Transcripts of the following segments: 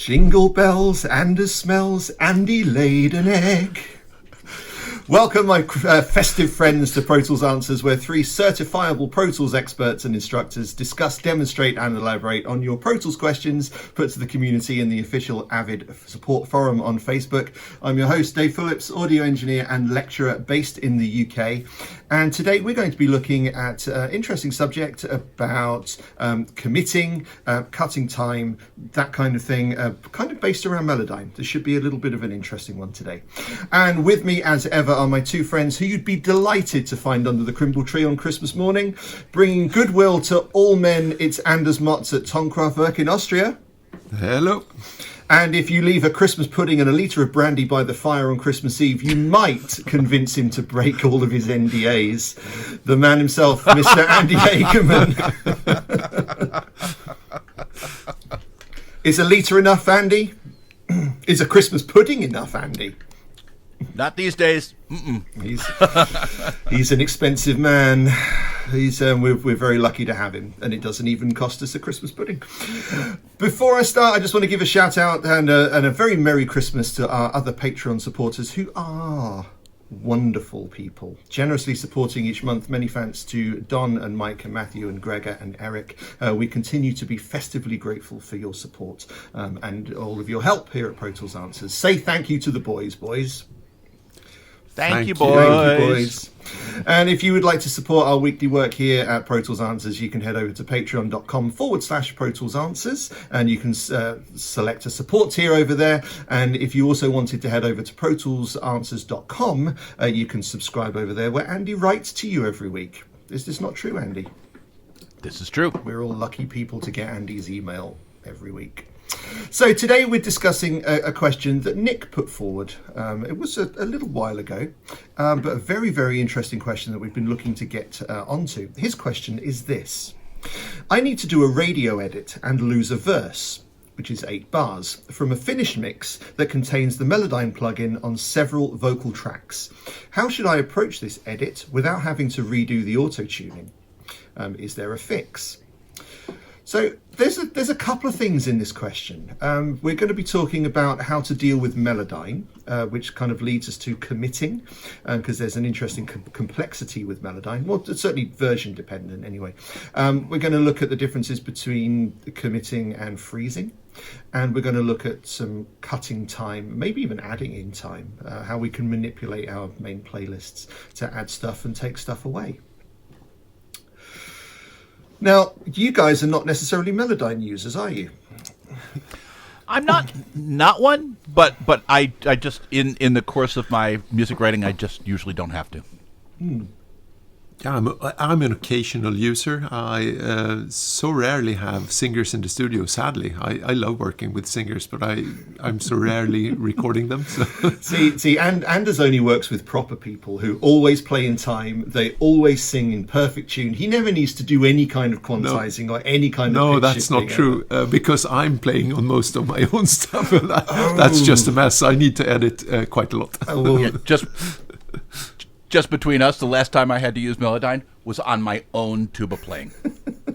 Jingle bells, Anders smells, Andy laid an egg. Welcome, my festive friends, to Pro Tools Answers, where three certifiable Pro Tools experts and instructors discuss, demonstrate and elaborate on your Pro Tools questions put to the community in the official Avid support forum on Facebook. I'm your host, Dave Phillips, audio engineer and lecturer based in the UK. And today we're going to be looking at an interesting subject about committing, cutting time, that kind of thing, kind of based around Melodyne. This should be a little bit of an interesting one today. And with me, as ever, are my two friends who you'd be delighted to find under the Crimble tree on Christmas morning. Bringing goodwill to all men, it's Anders Motz at Tonkraftwerk in Austria. Hello. And if you leave a Christmas pudding and a litre of brandy by the fire on Christmas Eve, you might convince him to break all of his NDAs. The man himself, Mr. Andy Hagerman. Is a litre enough, Andy? Is a Christmas pudding enough, Andy? Not these days. He's an expensive man. We're very lucky to have him, and it doesn't even cost us a Christmas pudding. Before I start, I just want to give a shout out and a very Merry Christmas to our other Patreon supporters who are wonderful people, generously supporting each month. Many thanks to Don and Mike and Matthew and Gregor and Eric. We continue to be festively grateful for your support and all of your help here at Pro Tools Answers. Say thank you to the boys. Thank you, boys. And if you would like to support our weekly work here at Pro Tools Answers, you can head over to patreon.com/Pro Tools Answers, and you can select a support tier over there. And if you also wanted to head over to protoolsanswers.com, you can subscribe over there, where Andy writes to you every week. Is this not true, Andy? This is true. We're all lucky people to get Andy's email every week. So today we're discussing a question that Nick put forward. It was a little while ago, but a very, very interesting question that we've been looking to get onto. His question is this. I need to do a radio edit and lose a verse, which is 8 bars, from a finished mix that contains the Melodyne plugin on several vocal tracks. How should I approach this edit without having to redo the auto-tuning? Is there a fix? So there's a couple of things in this question. We're going to be talking about how to deal with Melodyne, which kind of leads us to committing, because there's an interesting complexity with Melodyne. Well, it's certainly version dependent anyway. We're going to look at the differences between committing and freezing. And we're going to look at some cutting time, maybe even adding in time, how we can manipulate our main playlists to add stuff and take stuff away. Now, you guys are not necessarily Melodyne users, are you? I'm not one, but I just in the course of my music writing, I just usually don't have to. Yeah, I'm an occasional user. I so rarely have singers in the studio, sadly. I love working with singers, but I'm so rarely recording them. So. See, Anders only works with proper people who always play in time. They always sing in perfect tune. He never needs to do any kind of quantizing or any kind of pitch that's not shifting true, because I'm playing on most of my own stuff. And that's just a mess. I need to edit quite a lot. Yeah, just between us, the last time I had to use Melodyne was on my own tuba playing.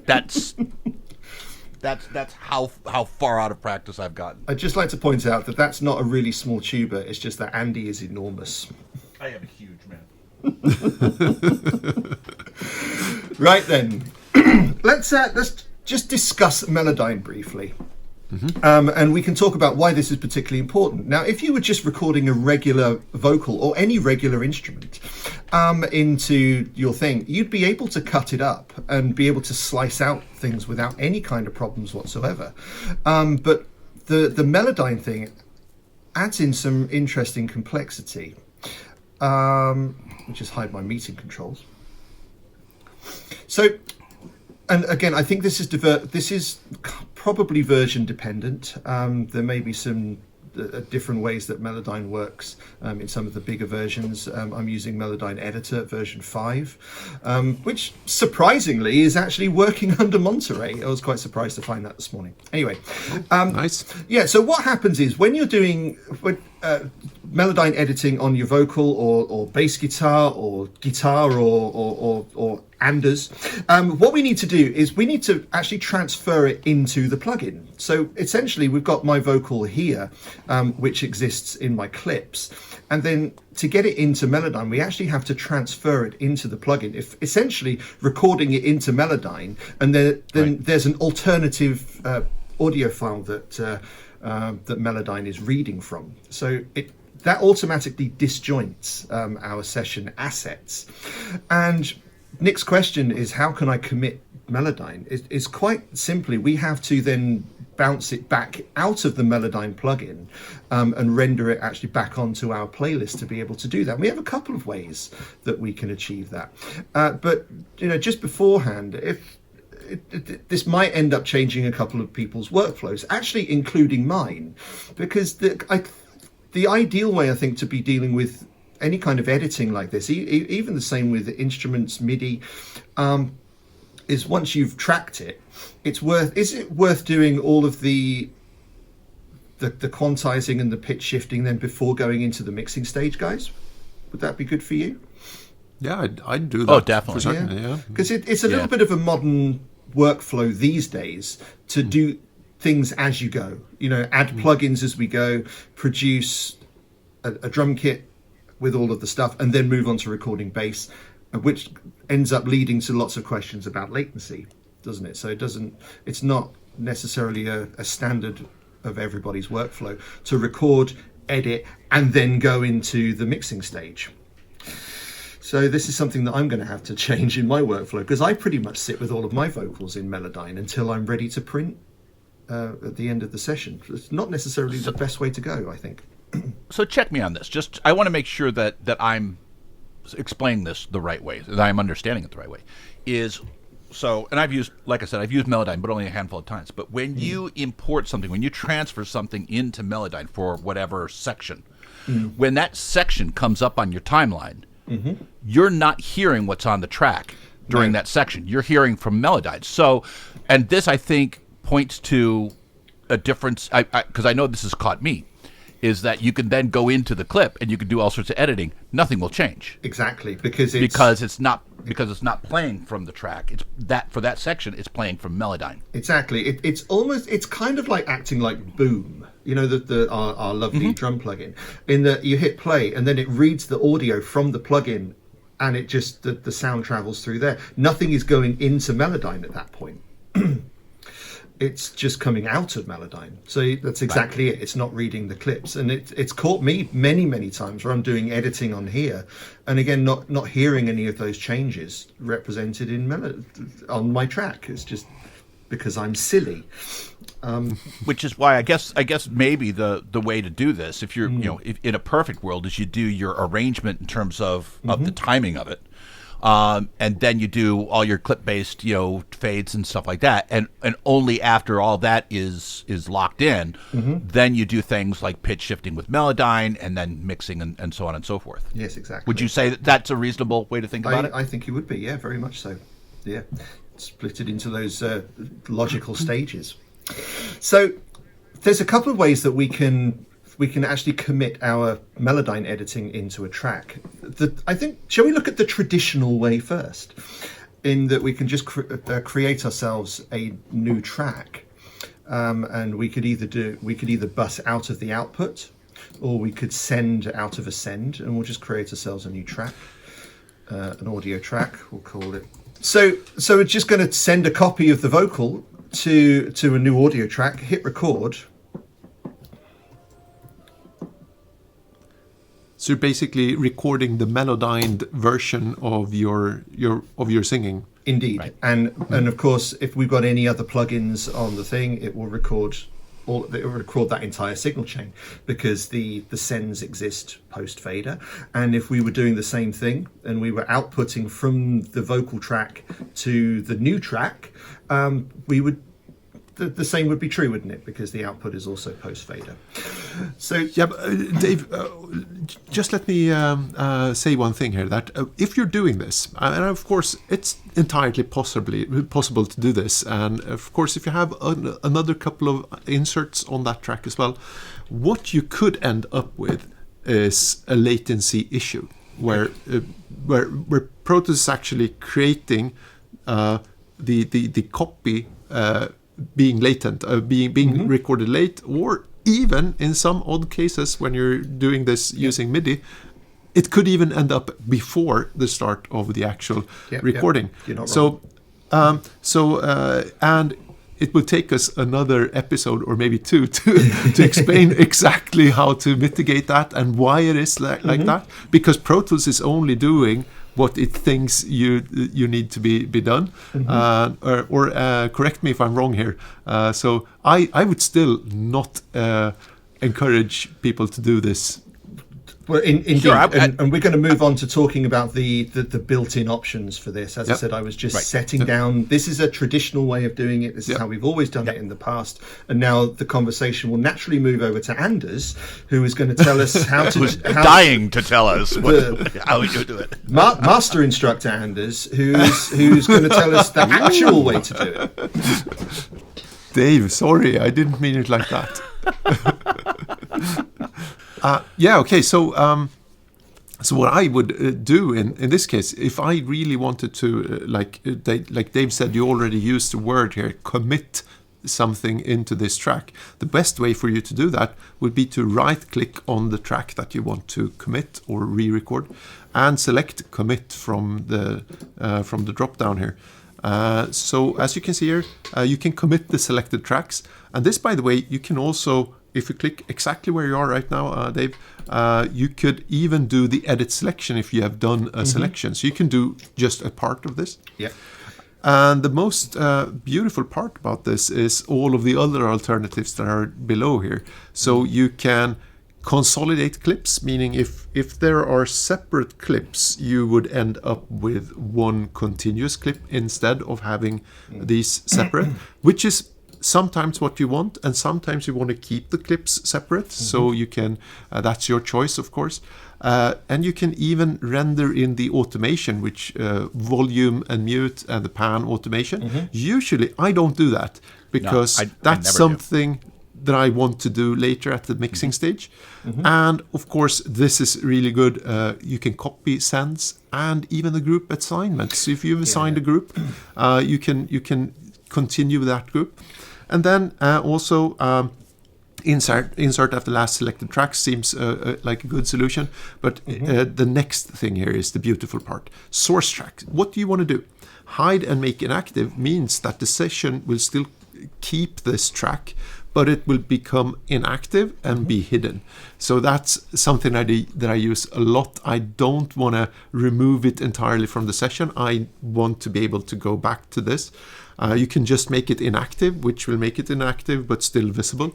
That's how far out of practice I've gotten. I'd just like to point out that that's not a really small tuba. It's just that Andy is enormous. I am a huge man. Right then, let's just discuss Melodyne briefly. Mm-hmm. And we can talk about why this is particularly important. Now, if you were just recording a regular vocal or any regular instrument into your thing, you'd be able to cut it up and be able to slice out things without any kind of problems whatsoever. But the Melodyne thing adds in some interesting complexity. Let me just hide my meeting controls. So, and again, I think this is probably version dependent. There may be some different ways that Melodyne works in some of the bigger versions. I'm using Melodyne Editor version 5, which surprisingly is actually working under Monterey. I was quite surprised to find that this morning. Anyway, nice. Yeah, so what happens is when you're doing Melodyne editing on your vocal or bass guitar or Anders. What we need to do is we need to actually transfer it into the plugin. So essentially, we've got my vocal here, which exists in my clips. And then to get it into Melodyne, we actually have to transfer it into the plugin, if essentially recording it into Melodyne. And then there's an alternative audio file that Melodyne is reading from. So that automatically disjoints our session assets. And Nick's question is, how can I commit Melodyne? It's quite simply, we have to then bounce it back out of the Melodyne plugin and render it actually back onto our playlist to be able to do that. And we have a couple of ways that we can achieve that. But just beforehand, this might end up changing a couple of people's workflows, actually including mine, because the ideal way, I think, to be dealing with any kind of editing like this, even the same with instruments, MIDI, is once you've tracked it, is it worth doing all of the quantizing and the pitch shifting then before going into the mixing stage, guys? Would that be good for you? Yeah, I'd do that. Oh, definitely. For certain, yeah. Because it's a little bit of a modern workflow these days to do things as you go. Add plugins as we go, produce a drum kit with all of the stuff, and then move on to recording bass, which ends up leading to lots of questions about latency, doesn't it? So it's not necessarily a standard of everybody's workflow to record, edit, and then go into the mixing stage. So this is something that I'm going to have to change in my workflow, because I pretty much sit with all of my vocals in Melodyne until I'm ready to print at the end of the session. It's not necessarily the best way to go, I think. So check me on this. I want to make sure that I'm explaining this the right way, that I'm understanding it the right way. And I've used Melodyne, but only a handful of times. But when you import something, when you transfer something into Melodyne for whatever section, when that section comes up on your timeline, you're not hearing what's on the track during that section. You're hearing from Melodyne. So, and this, I think, points to a difference, because I know this has caught me, is that you can then go into the clip and you can do all sorts of editing. Nothing will change. Exactly, because it's not playing from the track. It's that for that section, it's playing from Melodyne. Exactly. It's kind of like acting like Boom. Our lovely drum plugin, in that you hit play and then it reads the audio from the plugin, and it just the sound travels through there. Nothing is going into Melodyne at that point. It's just coming out of Melodyne. So that's exactly it. It's not reading the clips. And it's caught me many times where I'm doing editing on here, and again, not hearing any of those changes represented in on my track. It's just because I'm silly. Which is why I guess maybe the way to do this, if you're if in a perfect world, is you do your arrangement in terms of the timing of it. And then you do all your clip-based, fades and stuff like that, and only after all that is locked in, then you do things like pitch shifting with Melodyne, and then mixing and so on and so forth. Yes, exactly. Would you say that that's a reasonable way to think about it? I think it would be, yeah, very much so. Yeah, split it into those logical stages. So there's a couple of ways that we can actually commit our Melodyne editing into a track. I think, shall we look at the traditional way first, in that we can just create ourselves a new track, and we could either bus out of the output, or we could send out of a send, and we'll just create ourselves a new track, an audio track, we'll call it. So we're just going to send a copy of the vocal to a new audio track, hit record. So you're basically recording the Melodyne version of your singing. Indeed, right. And of course, if we've got any other plugins on the thing, it will record that entire signal chain, because the sends exist post fader. And if we were doing the same thing and we were outputting from the vocal track to the new track, we would. The same would be true, wouldn't it? Because the output is also post fader. So yeah, but, Dave, just let me say one thing here. That if you're doing this, and of course it's entirely possible to do this, and of course if you have another couple of inserts on that track as well, what you could end up with is a latency issue, where where Pro Tools is actually creating the copy being latent, being recorded late, or even in some odd cases when you're doing this using MIDI, it could even end up before the start of the actual recording. You're not wrong. And it will take us another episode or maybe two to explain exactly how to mitigate that and why it is like that. Because Pro Tools is only doing what it thinks you need to be done. Or correct me if I'm wrong here. So I would still not encourage people to do this. Well, indeed, Sure, and we're going to move on to talking about the built-in options for this. As I said, I was just setting down. This is a traditional way of doing it. This is how we've always done it in the past. And now the conversation will naturally move over to Anders, who is going to tell us how to. Dying to tell us how you do it. Master instructor Anders, who's going to tell us the actual way to do it. Dave, sorry, I didn't mean it like that. Okay. So what I would do in this case, if I really wanted to, like Dave said, you already used the word here, commit something into this track. The best way for you to do that would be to right-click on the track that you want to commit or re-record, and select commit from the drop-down here. So as you can see here, you can commit the selected tracks, and this, by the way, you can also. If you click exactly where you are right now, Dave, you could even do the edit selection if you have done a selection. So you can do just a part of this. Yeah. And the most beautiful part about this is all of the other alternatives that are below here. So you can consolidate clips, meaning if there are separate clips, you would end up with one continuous clip instead of having these separate, which is sometimes what you want, and sometimes you want to keep the clips separate. So you can, that's your choice, of course. And you can even render in the automation, which volume and mute and the pan automation. Usually I don't do that because that's something that I want to do later at the mixing stage. And of course, this is really good. You can copy sends and even the group assignments. So if you've assigned a group, you can continue with that group. And then also insert after last selected track seems like a good solution. But the next thing here is the beautiful part. Source track. What do you want to do? Hide and make inactive means that the session will still keep this track, but it will become inactive and be hidden. So that's something that I use a lot. I don't want to remove it entirely from the session. I want to be able to go back to this. You can just make it inactive, which will make it inactive but still visible.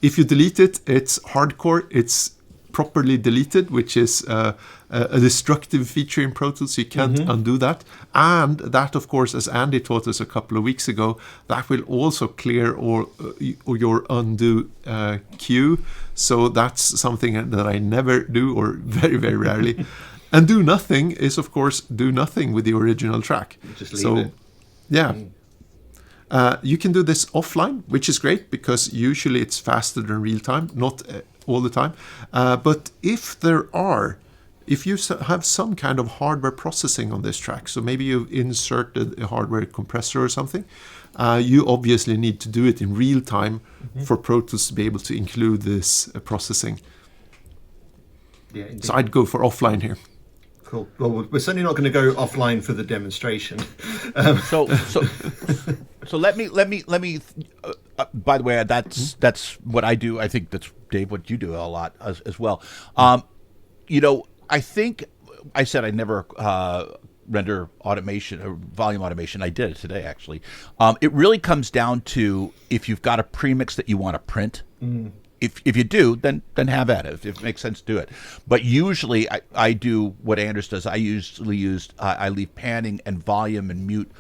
If you delete it, it's hardcore. It's properly deleted, which is a destructive feature in Pro Tools. You can't undo that. And that, of course, as Andy taught us a couple of weeks ago, that will also clear or your undo queue. So that's something that I never do, or very, very rarely. And do nothing is, of course, do nothing with the original track. Just leave it. Yeah. You can do this offline, which is great because usually it's faster than real time, not all the time. But if you have some kind of hardware processing on this track, so maybe you've inserted a hardware compressor or something, you obviously need to do it in real time for Pro Tools to be able to include this processing. Yeah, indeed. So I'd go for offline here. Cool. Well, we're certainly not going to go offline for the demonstration. So let me. By the way, that's what I do. I think that's, Dave, what you do a lot as well. I think I said I never render automation or volume automation. I did it today, actually. It really comes down to if you've got a premix that you want to print. If you do, then have at it. If it makes sense, do it. But usually I do what Anders does. I leave panning and volume and mute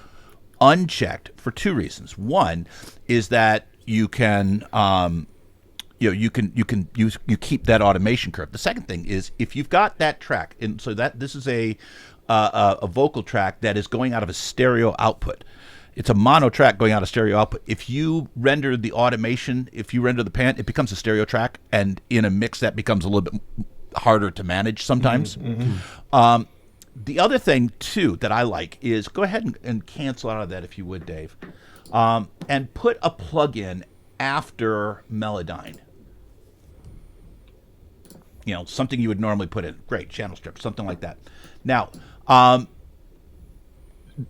unchecked for two reasons. One is that you can you keep that automation curve. The second thing is if you've got that track, and so that this is a vocal track that is going out of a stereo output. It's a mono track going out of stereo output. If you render the automation, if you render the pan, it becomes a stereo track, and in a mix that becomes a little bit harder to manage sometimes. The other thing too that I like is go ahead and cancel out of that if you would, Dave, and put a plug-in after Melodyne. Something you would normally put in. Great, channel strip, something like that. Now,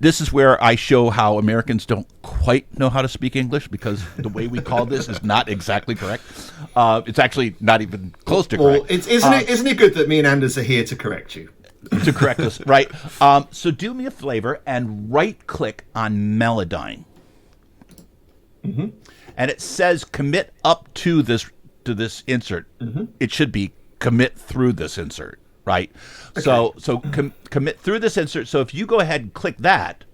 this is where I show how Americans don't quite know how to speak English, because the way we call this is not exactly correct. It's actually not even close to correct. Well, isn't it good that me and Anders are here to correct you? To correct us, right? So do me a favor and right-click on Melodyne. Mm-hmm. And it says commit up to this insert. Mm-hmm. It should be commit through this insert, right? Okay. So commit through this insert. So if you go ahead and click that,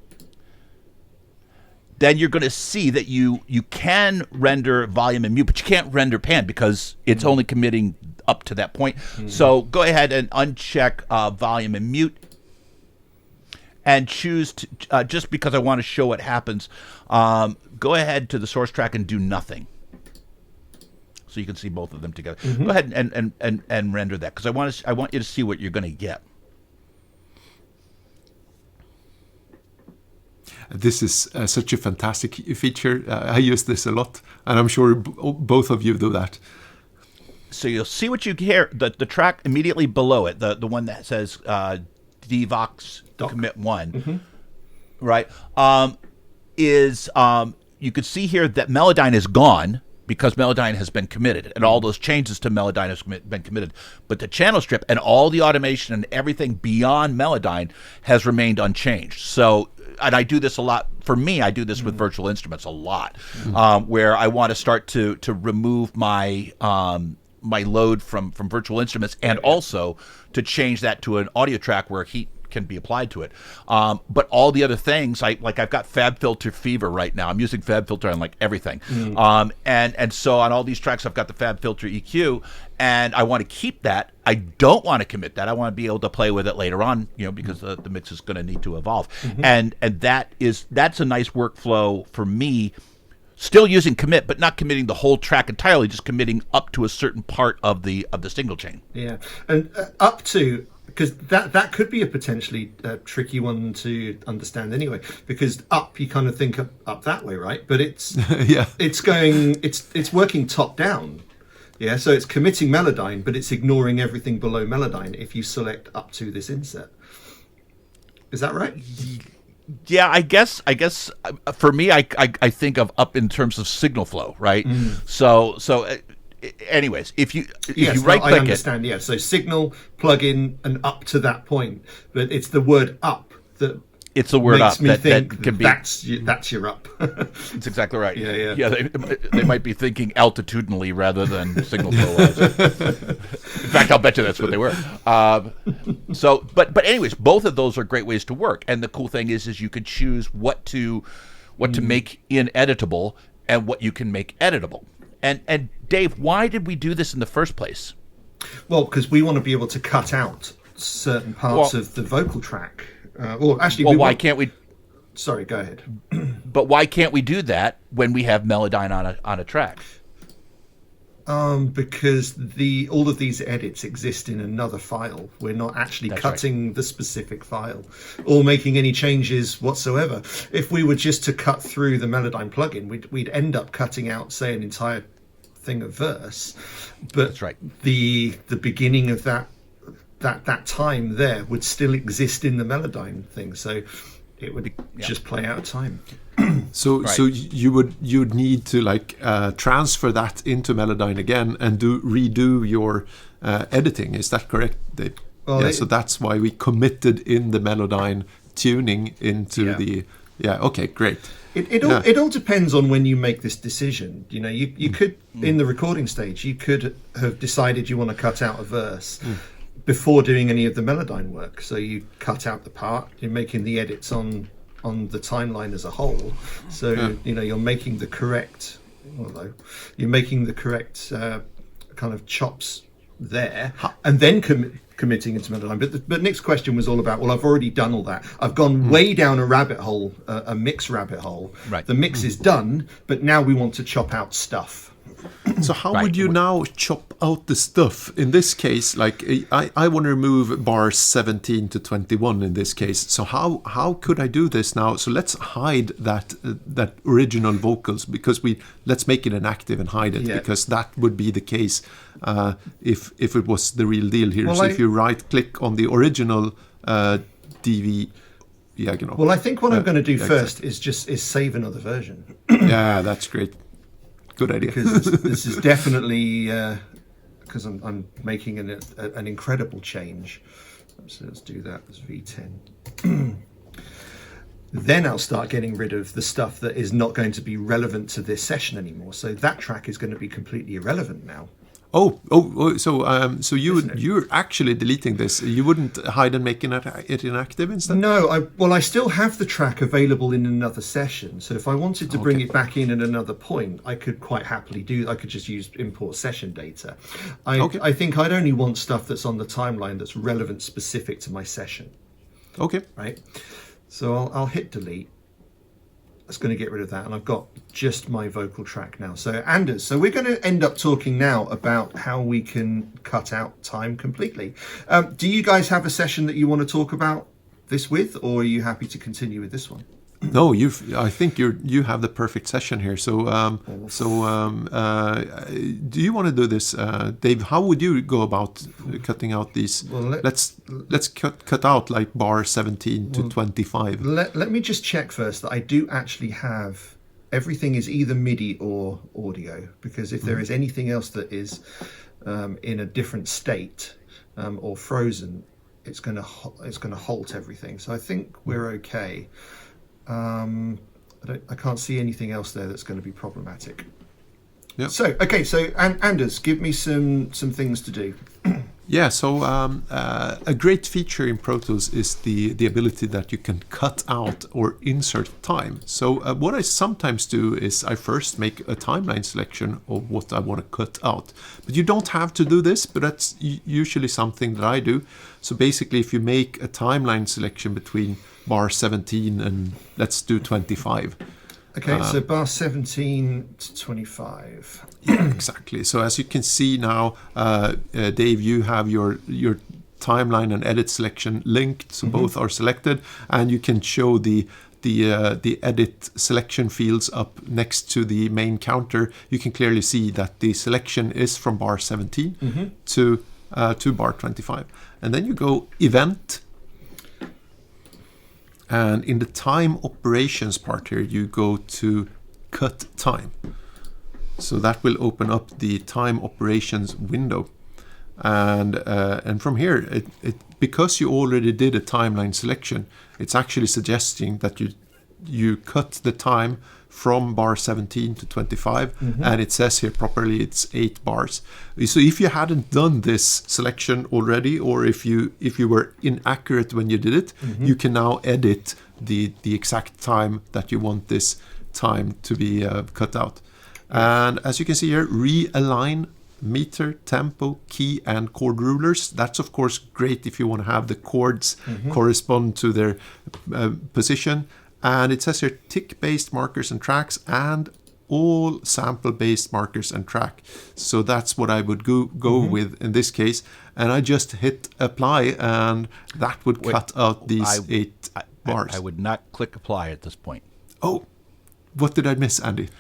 then you're going to see that you can render volume and mute, but you can't render pan because it's only committing up to that point. Mm-hmm. So go ahead and uncheck volume and mute, and choose to, just because I want to show what happens, go ahead to the source track and do nothing. So you can see both of them together. Mm-hmm. Go ahead and render that, because I want you to see what you're going to get. This is such a fantastic feature. I use this a lot, and I'm sure both of you do that. So you'll see what you hear. The track immediately below it, the one that says dvox commit 1, mm-hmm. right? You could see here that Melodyne is gone because Melodyne has been committed, and all those changes to Melodyne has been committed. But the channel strip and all the automation and everything beyond Melodyne has remained unchanged. So, and I do this a lot. For me, I do this with virtual instruments a lot, where I want to start to remove my my load from virtual instruments, and also to change that to an audio track where heat can be applied to it. But all the other things, I've got FabFilter Fever right now. I'm using FabFilter on like everything. And so on all these tracks, I've got the FabFilter EQ, and I want to keep that. I don't want to commit that. I want to be able to play with it later on, because the mix is going to need to evolve. And that's a nice workflow for me. Still using commit, but not committing the whole track entirely, just committing up to a certain part of the signal chain. Yeah, and up to, because that could be a potentially tricky one to understand anyway. Because up, you kind of think up that way, right? But it's it's working top down. Yeah, so it's committing Melodyne, but it's ignoring everything below Melodyne if you select up to this insert. Is that right? Yeah, I guess for me, I think of up in terms of signal flow, right? So anyways, if you right click I understand. Yeah, so signal, plug in, and up to that point, but it's the word up that it's the word makes up me that think can be that's your up. That's exactly right. Yeah. They might be thinking altitudinally rather than signal flow wise. In fact, I'll bet you that's what they were. But anyways, both of those are great ways to work. And the cool thing is you can choose what to make ineditable and what you can make editable. And Dave, why did we do this in the first place? Well, because we want to be able to cut out certain parts of the vocal track. Why can't we? Sorry, go ahead. But why can't we do that when we have Melodyne on a track? Because all of these edits exist in another file. We're not actually cutting the specific file or making any changes whatsoever. If we were just to cut through the Melodyne plugin, we'd end up cutting out, say, an entire thing of verse. But that's right. The beginning of that time there would still exist in the Melodyne thing, so it would just play out of time. So you would need to transfer that into Melodyne again and redo your editing. Is that correct, Dave? Well, so that's why we committed in the Melodyne tuning into the. Yeah. Okay. Great. It all depends on when you make this decision. You could in the recording stage you could have decided you want to cut out a verse. Before doing any of the Melodyne work, so you cut out the part. You're making the edits on the timeline as a whole. So you're making the correct, kind of chops there, and then committing into Melodyne. But Nick's question was all about, well, I've already done all that. I've gone way down a rabbit hole, a mix rabbit hole. Right. The mix is done, but now we want to chop out stuff. So how Right. would you now chop out the stuff? In this case, like I want to remove bars 17 to 21 in this case. So how could I do this now? So let's hide that original vocals, because let's make it inactive and hide it, because that would be the case if it was the real deal here. Well, so if you right click on the original DV. Well, I think what I'm going to do first exactly. is save another version. Yeah, that's great. Good idea. Because this is definitely because I'm making an incredible change. So let's do that as V10. Then I'll start getting rid of the stuff that is not going to be relevant to this session anymore. So that track is going to be completely irrelevant now. So you're actually deleting this. You wouldn't hide and make it inactive instead? No, I still have the track available in another session. So if I wanted to bring it back in at another point, I could quite happily I could just use import session data. I think I'd only want stuff that's on the timeline that's relevant specific to my session. Okay. Right. So I'll hit delete. That's going to get rid of that, and I've got just my vocal track now. So Anders, so we're going to end up talking now about how we can cut out time completely. Do you guys have a session that you want to talk about this with, or are you happy to continue with this one? No, I think you have the perfect session here. So do you want to do this, Dave? How would you go about cutting out these? Well, let's cut out like bar 17 to 25. Let me just check first that I do actually have everything is either MIDI or audio, because if there is anything else that is in a different state or frozen, it's going to halt everything. So I think we're okay. I can't see anything else there that's going to be problematic. Yep. So Anders, give me some things to do. Yeah, so a great feature in Pro Tools is the ability that you can cut out or insert time. So what I sometimes do is I first make a timeline selection of what I want to cut out. But you don't have to do this, but that's usually something that I do. So basically, if you make a timeline selection between bar 17 and let's do 25. Okay, so bar 17 to 25. Yeah, exactly. So as you can see now, Dave, you have your timeline and edit selection linked, so both are selected, and you can show the edit selection fields up next to the main counter. You can clearly see that the selection is from bar 17 to bar 25, and then you go event. And in the time operations part here, you go to cut time. So that will open up the time operations window. And from here, because you already did a timeline selection, it's actually suggesting that you cut the time from bar 17 to 25, and it says here properly it's 8 bars. So if you hadn't done this selection already, or if you were inaccurate when you did it, you can now edit the exact time that you want this time to be cut out. And as you can see here, realign meter, tempo, key, and chord rulers. That's of course great if you want to have the chords correspond to their position. And it says here tick-based markers and tracks and all sample-based markers and track. So that's what I would go with in this case. And I just hit apply, and that would cut out these 8 bars. I would not click apply at this point. Oh, what did I miss, Andy?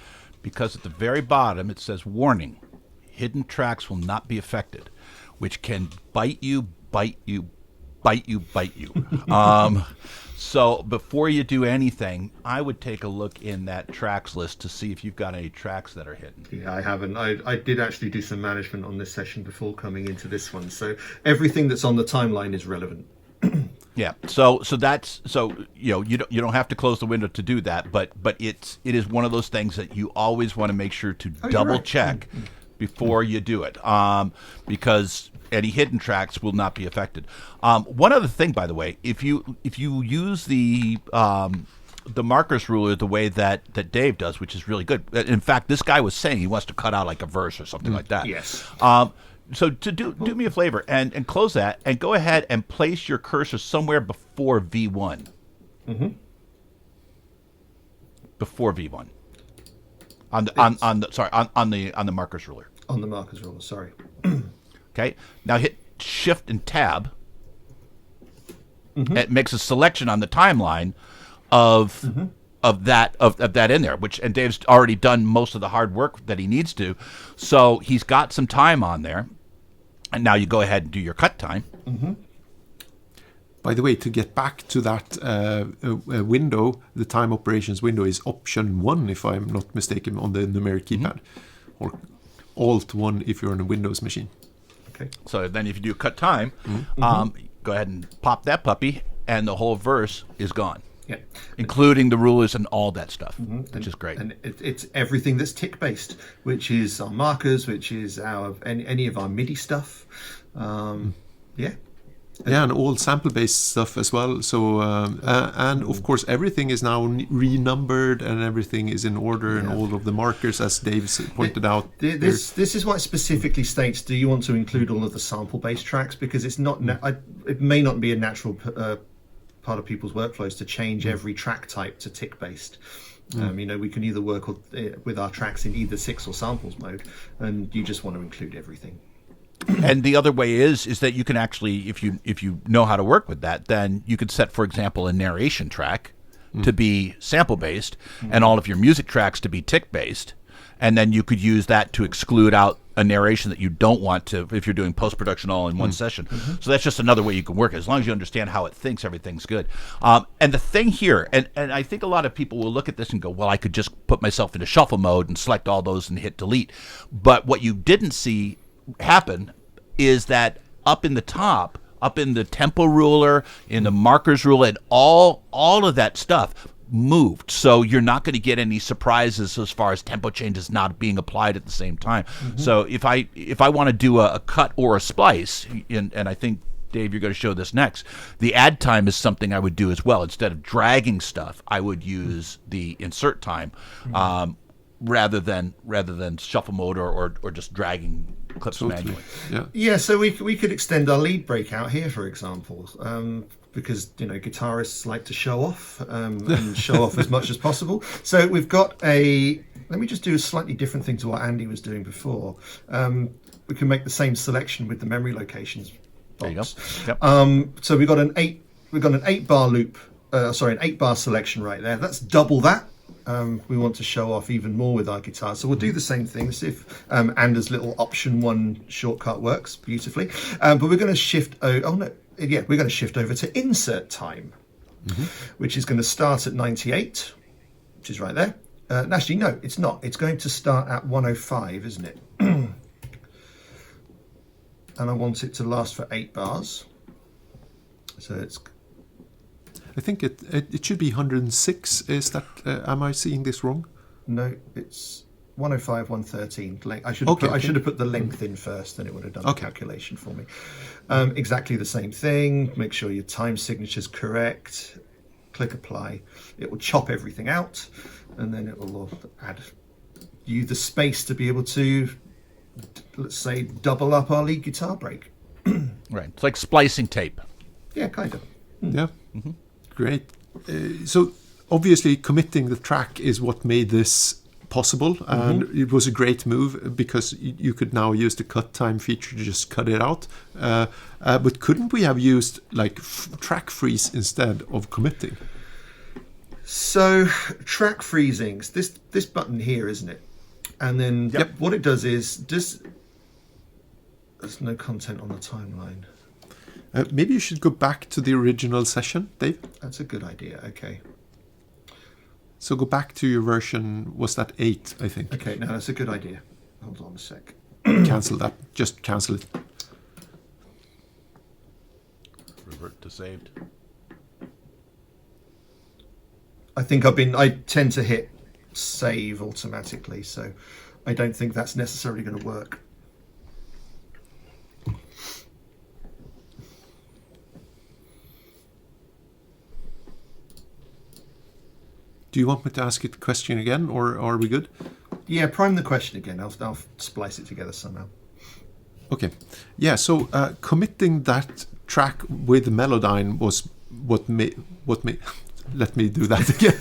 Because at the very bottom it says warning, hidden tracks will not be affected, which can bite you. So before you do anything, I would take a look in that tracks list to see if you've got any tracks that are hidden. Yeah, I haven't. I did actually do some management on this session before coming into this one. So everything that's on the timeline is relevant. Yeah. So you don't have to close the window to do that, but it is one of those things that you always want to make sure to double check before you do it, because any hidden tracks will not be affected. One other thing, by the way, if you use the markers ruler the way that Dave does, which is really good. In fact, this guy was saying he wants to cut out like a verse or something like that. Yes. So to do me a favor and close that and go ahead and place your cursor somewhere before V1. Before V1. On the markers ruler. On the markers ruler, sorry. Okay. Now hit Shift and Tab. It makes a selection on the timeline of that in there. And Dave's already done most of the hard work that he needs to, so he's got some time on there. And now you go ahead and do your cut time. By the way, to get back to that window, the time operations window is Option 1, if I'm not mistaken, on the numeric keypad, or Alt 1 if you're on a Windows machine. Okay. So then if you do cut time, go ahead and pop that puppy, and the whole verse is gone. Yeah. Including the rulers and all that stuff, which is great. And it's everything that's tick-based, which is our markers, which is any of our MIDI stuff. Yeah. Yeah, and all sample-based stuff as well. So, and of course, everything is now renumbered, and everything is in order, and all of the markers, as Dave pointed out. This is why it specifically states: do you want to include all of the sample-based tracks? Because it's not. It may not be a natural part of people's workflows to change every track type to tick-based. We can either work with our tracks in either 6 or samples mode, and you just want to include everything. And the other way is that you can actually, if you know how to work with that, then you could set, for example, a narration track to be sample based, and all of your music tracks to be tick based, and then you could use that to exclude out a narration that you don't want to if you're doing post production all in one session. So that's just another way you can work it. As long as you understand how it thinks, everything's good. And the thing here, and I think a lot of people will look at this and go, well, I could just put myself into shuffle mode and select all those and hit delete. But what you didn't see happen is that up in the top, up in the tempo ruler, in the markers ruler, and all of that stuff moved. So you're not going to get any surprises as far as tempo changes not being applied at the same time. So if I want to do a cut or a splice, and I think, Dave, you're going to show this next, the add time is something I would do as well. Instead of dragging stuff, I would use the insert time rather than shuffle mode or just dragging clips manually. Yeah, so we could extend our lead break out here, for example, because guitarists like to show off and show off as much as possible. So we've got let me just do a slightly different thing to what Andy was doing before. We can make the same selection with the memory locations box. There you go. Yep. So we've got an 8-bar loop, an 8-bar selection right there. That's double that. We want to show off even more with our guitar, so we'll do the same thing. See if Anders' little option 1 shortcut works beautifully. But we're going to shift. We're going to shift over to insert time, which is going to start at 98, which is right there. Actually, no, it's not. It's going to start at 105, isn't it? And I want it to last for 8 bars. So it's. I think it should be 106. Is that? Am I seeing this wrong? No, it's 105, 113. I should have put the length in first, then it would have done the calculation for me. Exactly the same thing. Make sure your time signature's correct. Click apply. It will chop everything out, and then it will add you the space to be able to, let's say, double up our lead guitar break. Right. It's like splicing tape. Yeah, kind of. Yeah. Great. So obviously committing the track is what made this possible, and it was a great move because you could now use the cut time feature to just cut it out. But couldn't we have used track freeze instead of committing? So track freezing, this button here, isn't it? And then what it does is there's no content on the timeline. Maybe you should go back to the original session, Dave. That's a good idea. Okay. So go back to your version. Was that 8? I think. Okay. No, that's a good idea. Hold on a sec. Cancel that. Just cancel it. Revert to saved. I think I tend to hit save automatically, so I don't think that's necessarily going to work. Do you want me to ask it the question again, or are we good? Yeah, prime the question again. I'll splice it together somehow. Okay. Yeah, so committing that track with Melodyne was what made... Let me do that again.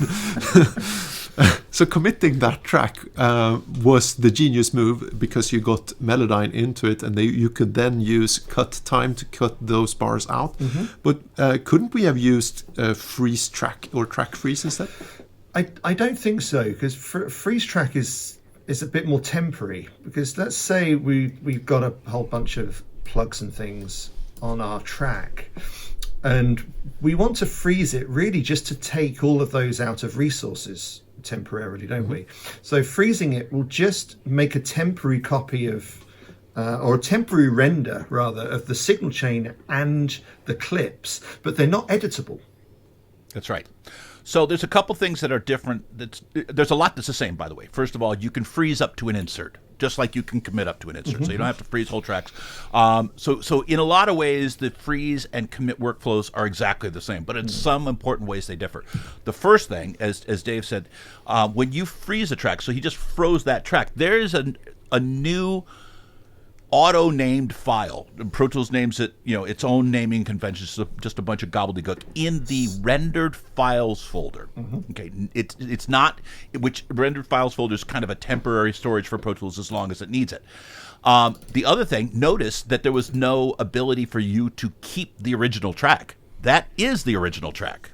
So committing that track was the genius move, because you got Melodyne into it, and you could then use cut time to cut those bars out. But couldn't we have used freeze track or track freeze instead? I don't think so, because freeze track is a bit more temporary. Because let's say we've got a whole bunch of plugs and things on our track, and we want to freeze it really just to take all of those out of resources temporarily, don't we? So freezing it will just make a temporary copy of or a temporary render rather of the signal chain and the clips, but they're not editable. That's right. So there's a couple things that are different. There's a lot that's the same, by the way. First of all, you can freeze up to an insert, just like you can commit up to an insert. So you don't have to freeze whole tracks. So in a lot of ways, the freeze and commit workflows are exactly the same, but in some important ways they differ. The first thing, as Dave said, when you freeze a track, so he just froze that track, there is a new auto-named file. Pro Tools names it, its own naming conventions, so just a bunch of gobbledygook in the rendered files folder. Okay, it's not, which rendered files folder is kind of a temporary storage for Pro Tools as long as it needs it. The other thing, notice that there was no ability for you to keep the original track. That is the original track.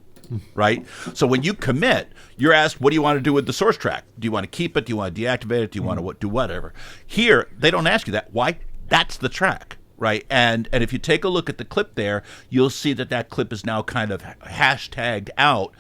Right? So when you commit, you're asked, what do you want to do with the source track? Do you want to keep it? Do you want to deactivate it? Do you want to do whatever? Here, they don't ask you that. Why? That's the track, right? And if you take a look at the clip there, you'll see that clip is now kind of hashtagged out.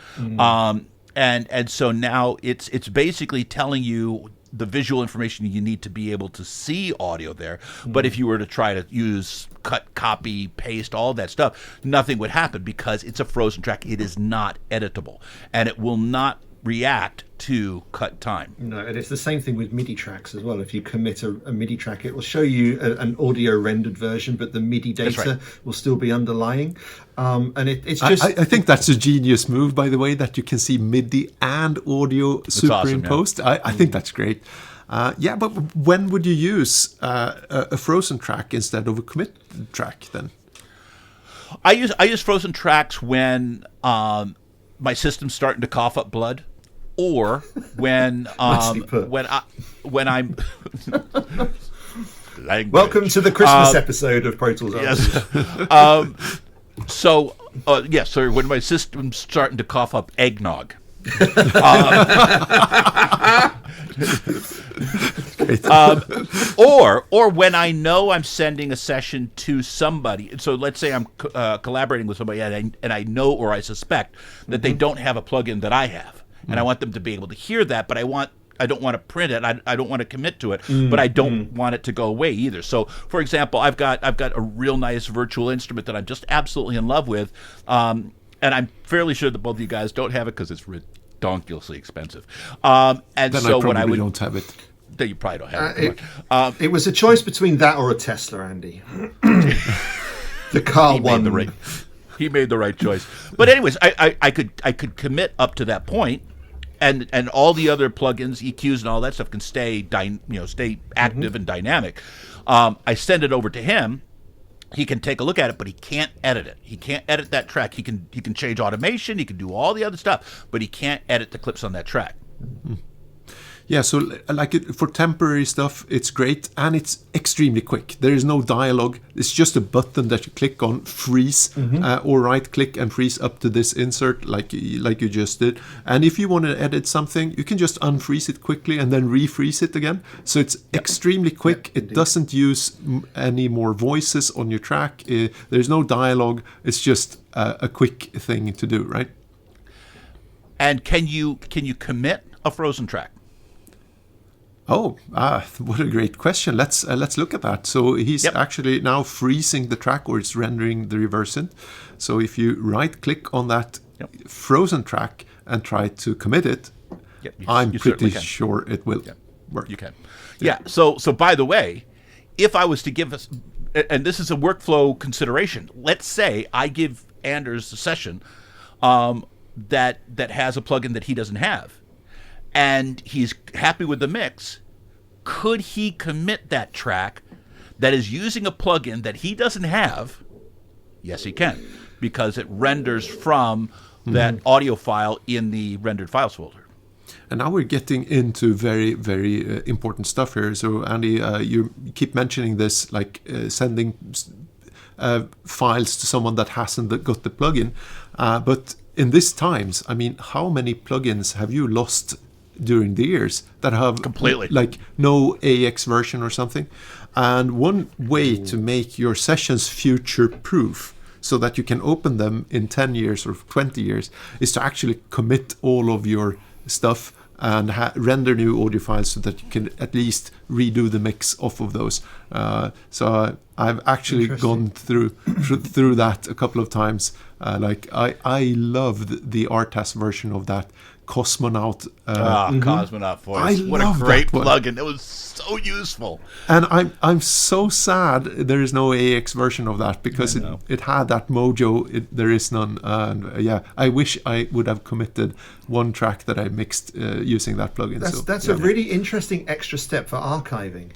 And so now it's basically telling you the visual information you need to be able to see audio there. But if you were to try to use cut, copy, paste, all that stuff, nothing would happen because it's a frozen track. It is not editable, and it will not react to cut time. No, and it's the same thing with MIDI tracks as well. If you commit a MIDI track, it will show you an audio rendered version, but the MIDI data will still be underlying. And it's just... I think that's a genius move, by the way, that you can see MIDI and audio superimposed. Awesome, yeah. I think that's great. But when would you use a frozen track instead of a commit track then? I use frozen tracks when my system's starting to cough up blood, or when when I'm Welcome to the Christmas episode of Pro Tools. Yes. So when my system's starting to cough up eggnog. Or when I know I'm sending a session to somebody. So let's say I'm collaborating with somebody, and I know or I suspect that they don't have a plugin that I have, and I want them to be able to hear that, but I don't want to print it. I don't want to commit to it, but I don't want it to go away either. So, for example, I've got a real nice virtual instrument that I'm just absolutely in love with, and I'm fairly sure that both of you guys don't have it because it's ridiculously expensive. And then so when I don't have it. That you probably don't have it. It was a choice between that or a Tesla, Andy. The car won. He made the right choice. But anyways, I could commit up to that point, and all the other plugins, EQs, and all that stuff can stay active and dynamic. I send it over to him. He can take a look at it, but he can't edit it. He can't edit that track. He can change automation. He can do all the other stuff, but he can't edit the clips on that track. Yeah, so for temporary stuff, it's great, and it's extremely quick. There is no dialogue. It's just a button that you click on, freeze, or right-click and freeze up to this insert, like you just did. And if you want to edit something, you can just unfreeze it quickly and then refreeze it again. So it's extremely quick. It doesn't use any more voices on your track. There's no dialogue. It's just a quick thing to do, right? And can you commit a frozen track? Oh, what a great question. Let's look at that. So he's actually now freezing the track, or it's rendering the reverse synth. So if you right-click on that frozen track and try to commit it, I'm pretty sure it will work. You can. Yeah. So by the way, if I was to give us, and this is a workflow consideration, let's say I give Anders a session that has a plugin that he doesn't have, and he's happy with the mix, could he commit that track that is using a plugin that he doesn't have? Yes, he can, because it renders from that audio file in the rendered files folder. And now we're getting into very, very important stuff here. So, Andy, you keep mentioning this, like sending files to someone that hasn't got the plugin. But in these times, I mean, how many plugins have you lost during the years that have Completely. like no AX version or something? And one way to make your sessions future-proof, so that you can open them in 10 years or 20 years, is to actually commit all of your stuff and render new audio files so that you can at least redo the mix off of those. So I've actually gone through that a couple of times. Like I loved the Artas version of that Cosmonaut. Cosmonaut voice. What a great plugin. It was so useful. And I'm so sad there is no AX version of that, because it had that mojo. There is none. And I wish I would have committed one track that I mixed using that plugin. That's a really interesting extra step for archiving.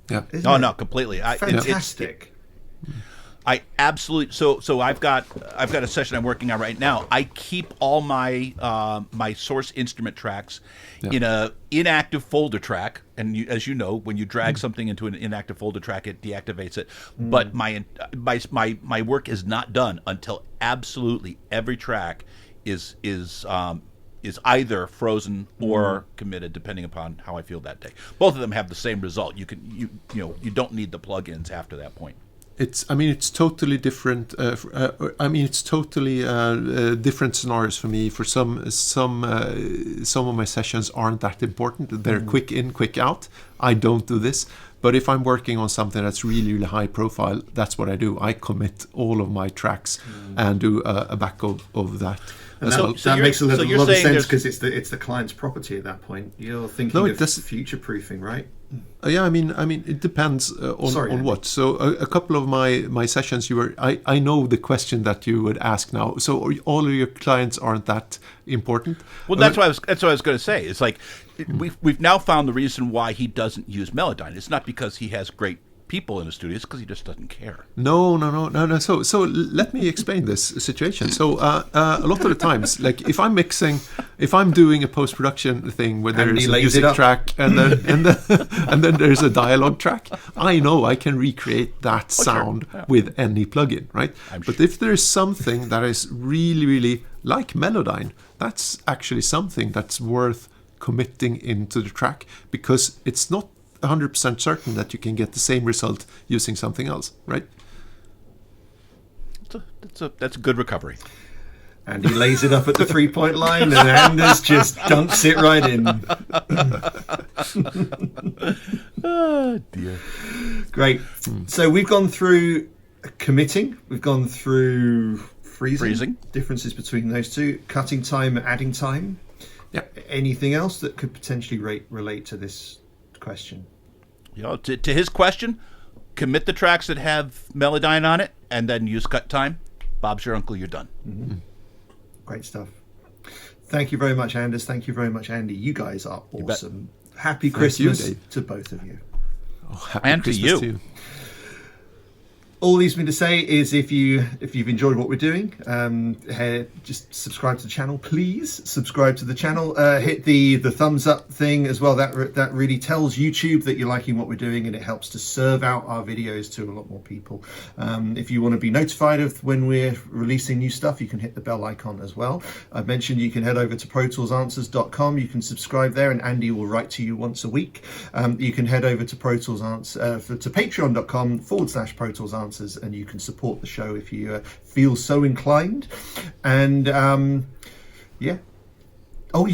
Yeah. No, completely. Fantastic. I absolutely. So I've got a session I'm working on right now. I keep all my my source instrument tracks in a inactive folder track, and as you know, when you drag something into an inactive folder track, it deactivates it. But my work is not done until absolutely every track is either frozen or committed, depending upon how I feel that day. Both of them have the same result. You don't need the plugins after that point. It's totally different. It's totally different scenarios for me. For some of my sessions aren't that important. They're quick in, quick out. I don't do this. But if I'm working on something that's really, really high profile, that's what I do. I commit all of my tracks and do a backup of that. And that makes a lot of sense, because it's the client's property at that point. You're thinking of future proofing, right? I mean, it depends on what. So a couple of my sessions, I know the question that you would ask now. So all of your clients aren't that important. Well, that's what I was going to say. It's like we've now found the reason why he doesn't use Melodyne. It's not because he has great people in the studio, it's because he just doesn't care. No. So let me explain this situation. So a lot of the times, like if I'm doing a post-production thing where there's a music track and then there's a dialogue track, I know I can recreate that sound with any plugin, right? But if there's something that is really, really like Melodyne, that's actually something that's worth committing into the track, because it's not 100% certain that you can get the same result using something else, right? That's a good recovery. And he lays it up at the 3-point line, and Anders just dumps it right in. Oh, dear. Great. So we've gone through committing, we've gone through freezing. Differences between those two, cutting time, adding time. Yeah. Anything else that could potentially relate to this question? To his question, commit the tracks that have Melodyne on it, and then use cut time. Bob's your uncle. You're done. Mm-hmm. Great stuff. Thank you very much, Anders. Thank you very much, Andy. You guys are awesome. Happy Christmas to both of you. And Christmas to you. All leaves me to say is, if you've enjoyed what we're doing, just subscribe to the channel, please. Subscribe to the channel. Hit the thumbs up thing as well. That really tells YouTube that you're liking what we're doing, and it helps to serve out our videos to a lot more people. If you want to be notified of when we're releasing new stuff, you can hit the bell icon as well. I've mentioned you can head over to protoolsanswers.com. You can subscribe there, and Andy will write to you once a week. You can head over to to patreon.com/protoolsanswers, and you can support the show if you feel so inclined. And you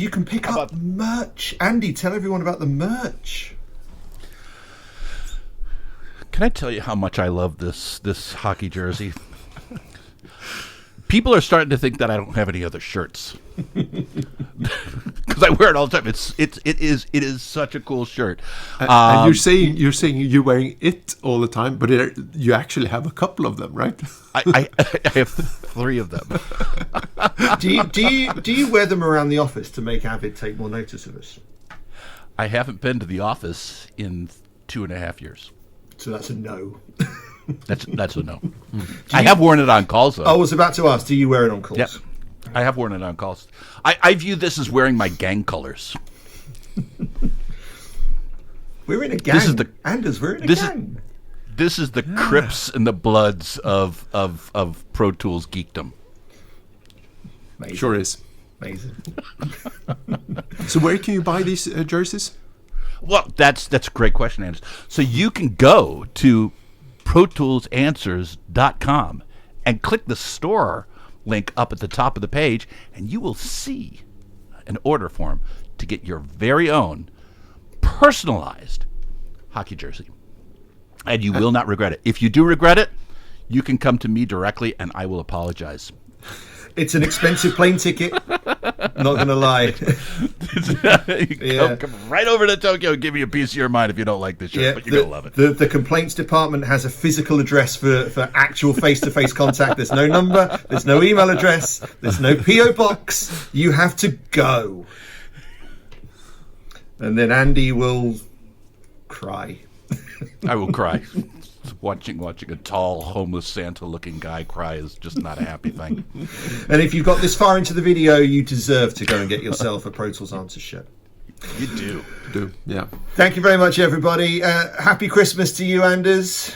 can pick up merch. Andy, tell everyone about the merch. Can I tell you how much I love this hockey jersey? People are starting to think that I don't have any other shirts, because I wear it all the time. It is such a cool shirt. And you're saying you're wearing it all the time, but you actually have a couple of them, right? I have 3 of them. Do you wear them around the office to make Avid take more notice of us? I haven't been to the office in 2.5 years. So that's a no. That's a no. I have worn it on calls, though. I was about to ask, do you wear it on calls? Yep. I have worn it on calls. I view this as wearing my gang colors. We're in a gang. This is the Anders, we're in a this gang. This is the Crips and the Bloods of Pro Tools geekdom. Amazing. Sure is. Amazing. So where can you buy these jerseys? Well, that's a great question, Anders. So you can go to ProToolsAnswers.com and click the store link up at the top of the page, and you will see an order form to get your very own personalized hockey jersey. And you will not regret it. If you do regret it, you can come to me directly, and I will apologize. It's an expensive plane ticket. Not going to lie. Come right over to Tokyo and give me a piece of your mind if you don't like this shirt, but you're going to love it. The complaints department has a physical address for actual face-to-face contact. There's no number. There's no email address. There's no P.O. box. You have to go. And then Andy will cry. I will cry. Watching a tall, homeless Santa-looking guy cry is just not a happy thing. And if you've got this far into the video, you deserve to go and get yourself a Pro Tools Answers shirt. You do. Yeah. Thank you very much, everybody. Happy Christmas to you, Anders.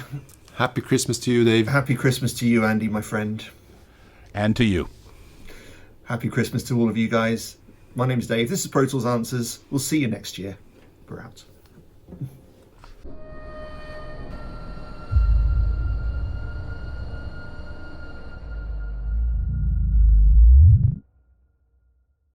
Happy Christmas to you, Dave. Happy Christmas to you, Andy, my friend. And to you. Happy Christmas to all of you guys. My name's Dave. This is Pro Tools Answers. We'll see you next year. We're out.